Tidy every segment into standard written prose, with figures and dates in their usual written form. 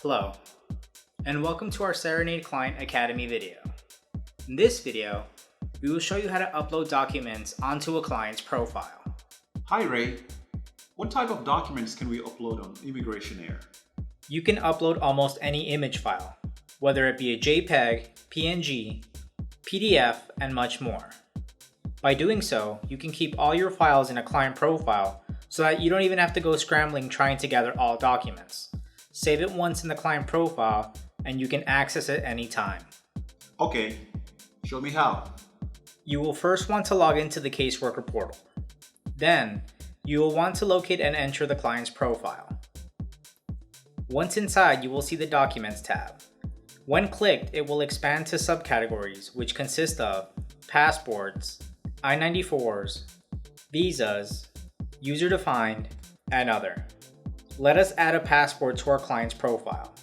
Hello, and welcome to our Cerenade Client Academy video. In this video, we will show you how to upload documents onto a client's profile. Hi Ray, what type of documents can we upload on Immigration Air? You can upload almost any image file, whether it be a JPEG, PNG, PDF, and much more. By doing so, you can keep all your files in a client profile so that you don't even have to go scrambling trying to gather all documents. Save it once in the client profile and you can access it anytime. Okay, show me how. You will first want to log into the caseworker portal. Then, you will want to locate and enter the client's profile. Once inside, you will see the Documents tab. When clicked, it will expand to subcategories which consist of passports, I-94s, visas, user-defined, and other. Let us add a passport to our client's profile.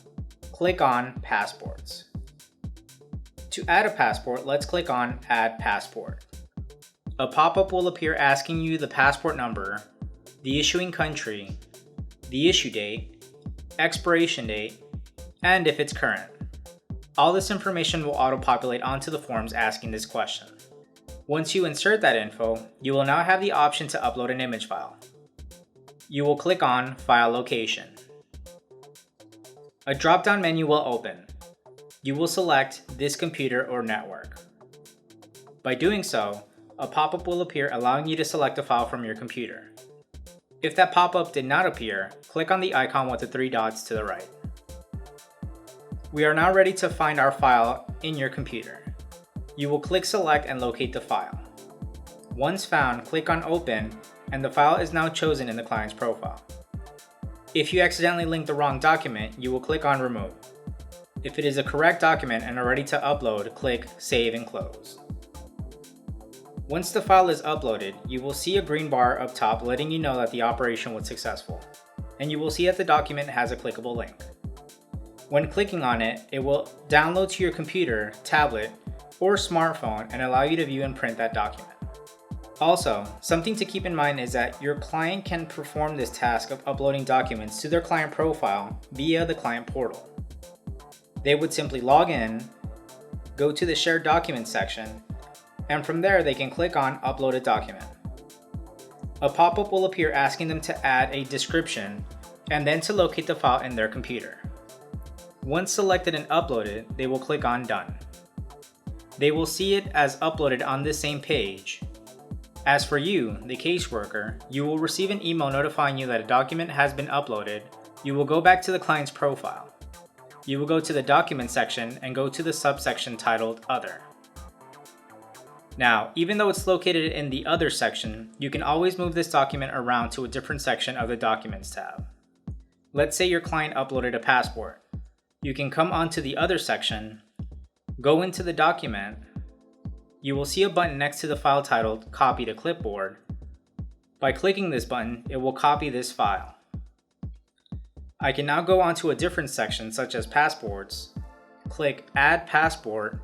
Click on Passports. To add a passport, let's click on Add Passport. A pop-up will appear asking you the passport number, the issuing country, the issue date, expiration date, and if it's current. All this information will auto-populate onto the forms asking this question. Once you insert that info, you will now have the option to upload an image file. You will click on File Location. A drop-down menu will open. You will select this computer or network. By doing so, a pop-up will appear allowing you to select a file from your computer. If that pop-up did not appear, click on the icon with the three dots to the right. We are now ready to find our file in your computer. You will click Select and locate the file. Once found, click on Open, and the file is now chosen in the client's profile. If you accidentally link the wrong document, you will click on Remove. If it is a correct document and are ready to upload, click Save and Close. Once the file is uploaded, you will see a green bar up top letting you know that the operation was successful, and you will see that the document has a clickable link. When clicking on it, it will download to your computer, tablet, or smartphone and allow you to view and print that document. Also, something to keep in mind is that your client can perform this task of uploading documents to their client profile via the client portal. They would simply log in, go to the Shared Documents section, and from there they can click on Upload a Document. A pop-up will appear asking them to add a description and then to locate the file in their computer. Once selected and uploaded, they will click on Done. They will see it as uploaded on this same page. As for you, the caseworker, you will receive an email notifying you that a document has been uploaded. You will go back to the client's profile. You will go to the Documents section and go to the subsection titled Other. Now, even though it's located in the Other section, you can always move this document around to a different section of the Documents tab. Let's say your client uploaded a passport. You can come onto the Other section, go into the document. You will see a button next to the file titled Copy to Clipboard. By clicking this button, it will copy this file. I can now go onto a different section such as Passports, click Add Passport,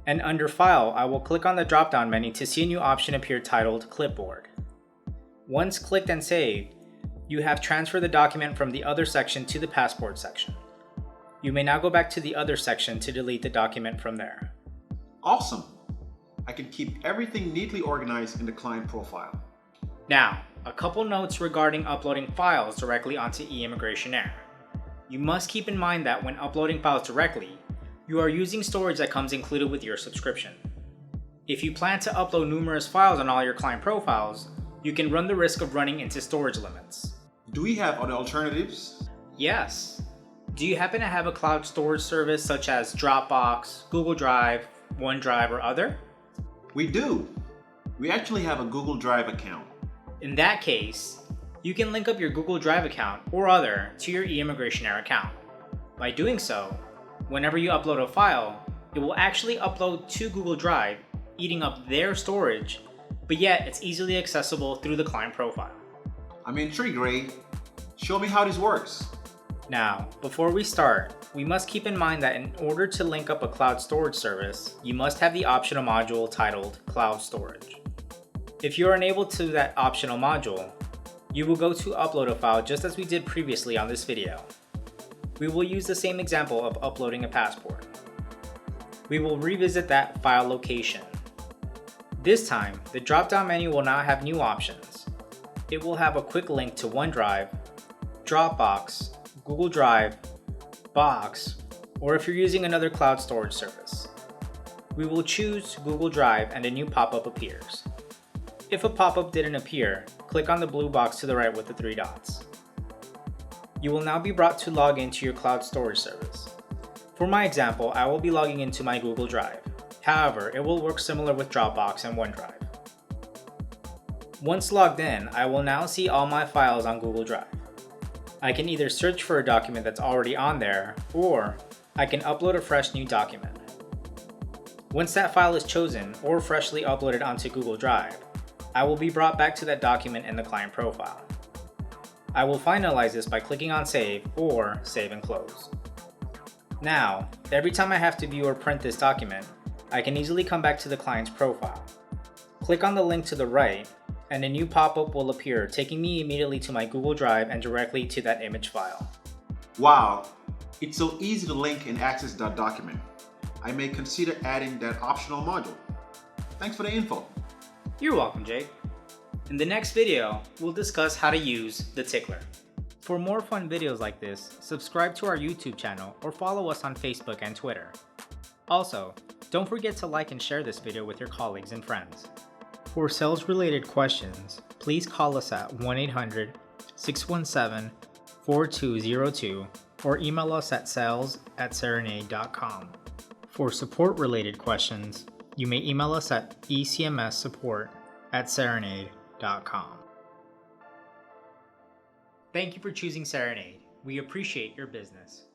and under File, I will click on the drop-down menu to see a new option appear titled Clipboard. Once clicked and saved, you have transferred the document from the Other section to the Passport section. You may now go back to the Other section to delete the document from there. Awesome! I can keep everything neatly organized in the client profile. Now, a couple notes regarding uploading files directly onto eIMMIGRATION Air. You must keep in mind that when uploading files directly, you are using storage that comes included with your subscription. If you plan to upload numerous files on all your client profiles, you can run the risk of running into storage limits. Do we have other alternatives? Yes. Do you happen to have a cloud storage service such as Dropbox, Google Drive, OneDrive, or other? We do. We actually have a Google Drive account. In that case, you can link up your Google Drive account or other to your eIMMIGRATION Air account. By doing so, whenever you upload a file, it will actually upload to Google Drive, eating up their storage, but yet it's easily accessible through the client profile. I'm intrigued, Ray. Show me how this works. Now, before we start, we must keep in mind that in order to link up a cloud storage service, you must have the optional module titled Cloud Storage. If you are unable to that optional module, you will go to upload a file just as we did previously on this video. We will use the same example of uploading a passport. We will revisit that file location. This time, the drop-down menu will now have new options. It will have a quick link to OneDrive, Dropbox, Google Drive, Box, or if you're using another cloud storage service. We will choose Google Drive and a new pop-up appears. If a pop-up didn't appear, click on the blue box to the right with the 3 dots. You will now be brought to log into your cloud storage service. For my example, I will be logging into my Google Drive. However, it will work similar with Dropbox and OneDrive. Once logged in, I will now see all my files on Google Drive. I can either search for a document that's already on there, or I can upload a fresh new document. Once that file is chosen or freshly uploaded onto Google Drive, I will be brought back to that document in the client profile. I will finalize this by clicking on Save or Save and Close. Now, every time I have to view or print this document, I can easily come back to the client's profile. Click on the link to the right, and a new pop-up will appear, taking me immediately to my Google Drive and directly to that image file. Wow, it's so easy to link and access that document. I may consider adding that optional module. Thanks for the info. You're welcome, Jake. In the next video, we'll discuss how to use the tickler. For more fun videos like this, subscribe to our YouTube channel or follow us on Facebook and Twitter. Also, don't forget to like and share this video with your colleagues and friends. For sales-related questions, please call us at 1-800-617-4202 or email us at sales@cerenade.com. For support-related questions, you may email us at ecmssupport@cerenade.com. Thank you for choosing Cerenade. We appreciate your business.